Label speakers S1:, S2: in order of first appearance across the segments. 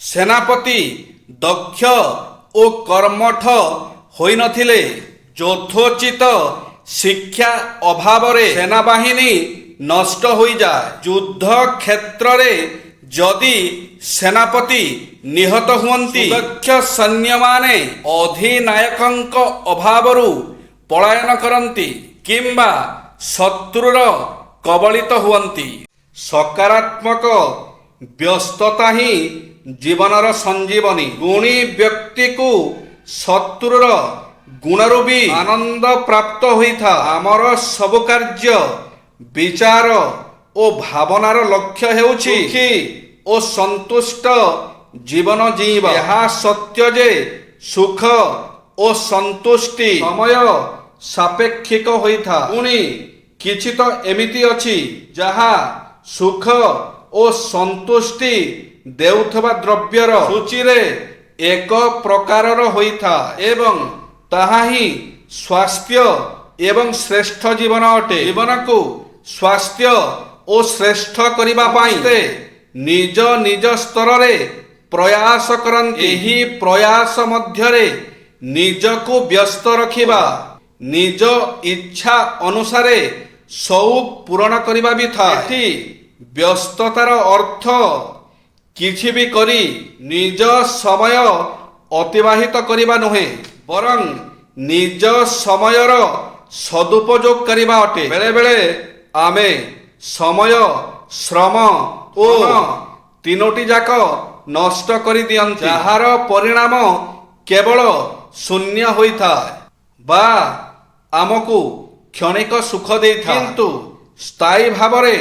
S1: ସେନାପତି ଦକ୍ଷ ଓ କର୍ମଠ ହୋଇନଥିଲେ ଯଥୋଚିତ ଶିକ୍ଷା ଅଭାବରେ ସେନାବାହିନୀ ନଷ୍ଟ ହୋଇଯାଏ। ଯୁଦ୍ଧ କ୍ଷେତ୍ରରେ ଯଦି ସେନାପତି ନିହତ ହୁଅନ୍ତି, ସୁଦକ୍ଷ ସୈନ୍ୟମାନେ ଅଧିନାୟକଙ୍କ ଅଭାବରୁ ପଳାୟନ କରନ୍ତି କିମ୍ବା ଶତ୍ରୁର କବଳିତ ହୁଅନ୍ତି। ସକାରାତ୍ମକ ବ୍ୟସ୍ତତା ହିଁ ଜୀବନର ସଞ୍ଜୀବନୀ। ଗୁଣୀ ବ୍ୟକ୍ତିକୁ ଶତ୍ରୁର ଗୁଣରୁ ବି ଆନନ୍ଦ ପ୍ରାପ୍ତ ହୋଇଥାଏ। ଆମର ସବୁ କାର୍ଯ୍ୟ, ବିଚାର ଓ ଭାବନାର ଲକ୍ଷ୍ୟ ହେଉଛି ସୁଖୀ ଓ ସନ୍ତୁଷ୍ଟ ଜୀବନ ଜୀଇବା। ଏହା ସତ୍ୟ ଯେ ସୁଖ ଓ ସନ୍ତୁଷ୍ଟି ସମୟ ସାପେକ୍ଷିକ ହୋଇଥାଏ। ପୁଣି କିଛି ତ ଏମିତି ଅଛି ଯାହା ସୁଖ ଓ ସନ୍ତୁଷ୍ଟି ଦେଉଥିବା ଦ୍ରବ୍ୟର ସୂଚୀରେ ଏକ ପ୍ରକାରର ହୋଇଥାଏ ଏବଂ ତାହା ହିଁ ସ୍ୱାସ୍ଥ୍ୟ ଏବଂ ଶ୍ରେଷ୍ଠ ଜୀବନ ଅଟେ। ଜୀବନକୁ ସ୍ୱାସ୍ଥ୍ୟ ଓ ଶ୍ରେଷ୍ଠ କରିବା ପାଇଁ ସେ ନିଜ ନିଜ ସ୍ତରରେ ପ୍ରୟାସ କରନ୍ତି। ଏହି ପ୍ରୟାସ ମଧ୍ୟରେ ନିଜକୁ ବ୍ୟସ୍ତ ରଖିବା, ନିଜ ଇଚ୍ଛା ଅନୁସାରେ ସଉକ ପୂରଣ କରିବା ବି ଥାଏ। ଏଠି ବ୍ୟସ୍ତତାର ଅର୍ଥ କିଛି ବି କରି ନିଜ ସମୟ ଅତିବାହିତ କରିବା ନୁହେଁ, ବରଂ ନିଜ ସମୟର ସଦୁପଯୋଗ କରିବା ଅଟେ। ବେଳେବେଳେ ଆମେ ସମୟ, ଶ୍ରମ ଓ ତିନୋଟି ଯାକ ନଷ୍ଟ କରିଦିଅନ୍ତି, ଯାହାର ପରିଣାମ କେବଳ ଶୂନ୍ୟ ହୋଇଥାଏ ବା ଆମକୁ କ୍ଷଣିକ ସୁଖ ଦେଇଥାଏ, କିନ୍ତୁ ସ୍ଥାୟୀ ଭାବରେ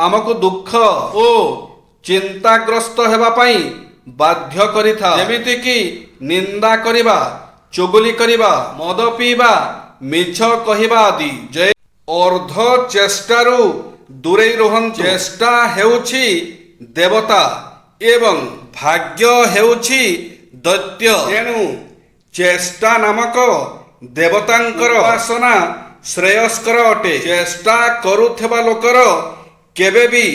S1: ଆମକୁ ଦୁଃଖ ଓ ଚିନ୍ତାଗ୍ରସ୍ତ ହେବା ପାଇଁ ବାଧ୍ୟ କରିଥାଏ। ଯେମିତିକି ନିନ୍ଦା କରିବା, ଚୁଗୁଲି କରିବା, ମଦ ପିଇବା, ମିଛ କହିବା ଆଦି। ଯେ ଅର୍ଦ୍ଧ ଚେଷ୍ଟାରୁ ଦୂରେଇ ରୁହନ୍ତୁ। ଚେଷ୍ଟା ହେଉଛି ଦେବତା ଏବଂ ଭାଗ୍ୟ ହେଉଛି ଦୈତ୍ୟ। ତେଣୁ ଚେଷ୍ଟା ନାମକ ଦେବତାଙ୍କର ଉପାସନା ଶ୍ରେୟସ୍କର ଅଟେ। ଚେଷ୍ଟା କରୁଥିବା ଲୋକର କେବେ ବି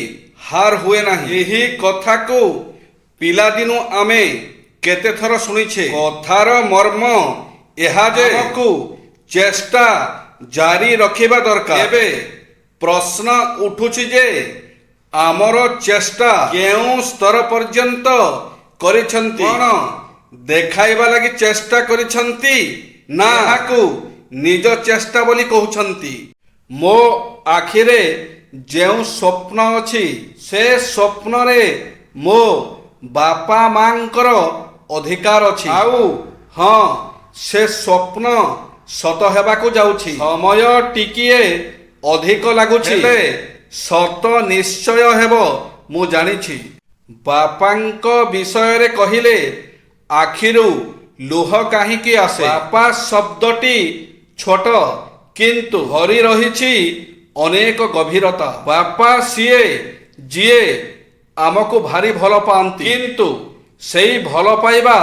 S1: ହାର ହୁଏ ନାହିଁ। ଏହି କଥାକୁ ପିଲାଦିନୁ ଆମେ କେତେଥର ଶୁଣିଛେ। କଥାର ମର୍ମ ଏହା ଯେ ଆମକୁ ଚେଷ୍ଟା ଜାରି ରଖିବା ଦରକାର। ଏବେ ପ୍ରଶ୍ନ ଉଠୁଛି ଯେ ଆମର ଚେଷ୍ଟା କେଉଁ ସ୍ତର ପର୍ଯ୍ୟନ୍ତ କରିଛନ୍ତି? କ'ଣ ଦେଖାଇବା ଲାଗି ଚେଷ୍ଟା କରିଛନ୍ତି ନା ଏହାକୁ ନିଜ ଚେଷ୍ଟା ବୋଲି କହୁଛନ୍ତି? ମୋ ଆଖିରେ ଯେଉଁ ସ୍ୱପ୍ନ ଅଛି ସେ ସ୍ୱପ୍ନରେ ମୋ ବାପା ମାଙ୍କର ଅଧିକାର ଅଛି। ଆଉ ହଁ, ସେ ସ୍ୱପ୍ନ ସତ ହେବାକୁ ଯାଉଛି। ସମୟ ଟିକିଏ ଅଧିକ ଲାଗୁଛି, ହେଲେ ସତ ନିଶ୍ଚୟ ହେବ, ମୁଁ ଜାଣିଛି। ବାପାଙ୍କ ବିଷୟରେ କହିଲେ ଆଖିରୁ ଲୁହ କାହିଁକି ଆସେ? ବାପା ଶବ୍ଦଟି ଛୋଟ କିନ୍ତୁ ଭରି ରହିଛି ଅନେକ ଗଭୀରତା। ବାପା ସିଏ ଯିଏ ଆମକୁ ଭାରି ଭଲ ପାଆନ୍ତି, କିନ୍ତୁ ସେଇ ଭଲ ପାଇବା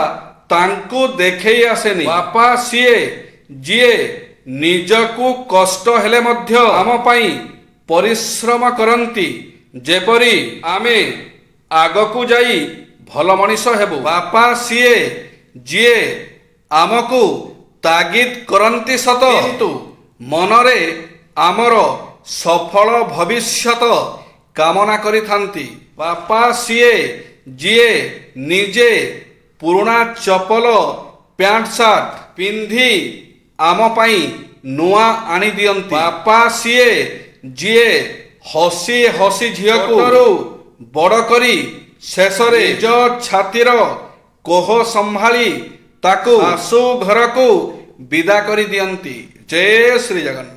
S1: ତାଙ୍କୁ ଦେଖେଇ ଆସେନି। ବାପା ସିଏ ଯିଏ ନିଜକୁ କଷ୍ଟ ହେଲେ ମଧ୍ୟ ଆମ ପାଇଁ ପରିଶ୍ରମ କରନ୍ତି, ଯେପରି ଆମେ ଆଗକୁ ଯାଇ ଭଲ ମଣିଷ ହେବୁ। ବାପା ସିଏ ଯିଏ ଆମକୁ ତାଗିଦ କରନ୍ତି ସତ, କିନ୍ତୁ ମନରେ ଆମର ସଫଳ ଭବିଷ୍ୟତ କାମନା କରିଥାନ୍ତି। ବାପା ସିଏ ଯିଏ ନିଜେ ପୁରୁଣା ଚପଲ, ପ୍ୟାଣ୍ଟ ସାର୍ଟ ପିନ୍ଧି ଆମ ପାଇଁ ନୂଆ ଆଣି ଦିଅନ୍ତି। ବାପା ସିଏ ଯିଏ ହସି ହସି ଝିଅକୁ ବଡ଼ କରି ଶେଷରେ ନିଜ ଛାତିର କୋହ ସମ୍ଭାଳି ତାକୁ ଶାଶୁ ଘରକୁ ବିଦା କରି ଦିଅନ୍ତି। ଜୟ ଶ୍ରୀ ଜଗନ୍ନାଥ।